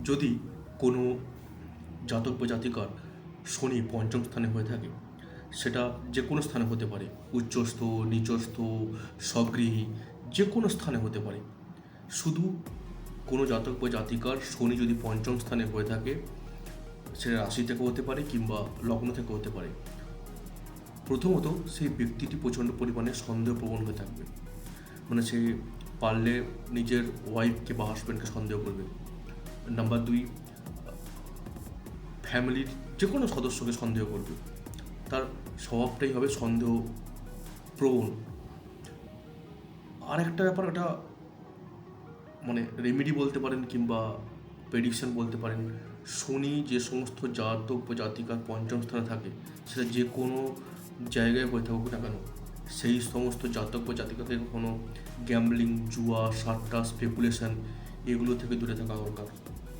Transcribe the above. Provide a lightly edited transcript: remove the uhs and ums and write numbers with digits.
যদি কোনো জাতক বা জাতিকার শনি পঞ্চম স্থানে হয়ে থাকে, সেটা যে কোনো স্থানে হতে পারে, উচ্চস্থ, নিচস্থ, স্বগৃহী, যে কোনো স্থানে হতে পারে। শুধু কোনো জাতক বা জাতিকার শনি যদি পঞ্চম স্থানে হয়ে থাকে, সেটা রাশি থেকে হতে পারে কিংবা লগ্ন থেকে হতে পারে, প্রথমত সেই ব্যক্তিটি প্রচণ্ড পরিমাণে সন্দেহপ্রবণ হয়ে থাকবে। মানে সে পারলে নিজের ওয়াইফকে বা হাজব্যান্ডকে সন্দেহ করবে। নাম্বার 2, ফ্যামিলির যে কোনো সদস্যকে সন্দেহ করবে। তার স্বভাবটাই হবে সন্দেহ প্রবণ। আর একটা ব্যাপার, এটা মানে রেমেডি বলতে পারেন কিংবা প্রেডিকশন বলতে পারেন। শনি যে সমস্ত জাতক বা জাতিকার পঞ্চম স্থানে থাকে, সেটা যে কোনো জায়গায় হয়ে থাকুক না কেন, সেই সমস্ত জাতক বা জাতিকাদের কোনো গ্যাম্বলিং, জুয়া, সাট্টা, স্পেকুলেশন, এগুলো থেকে দূরে থাকা দরকার।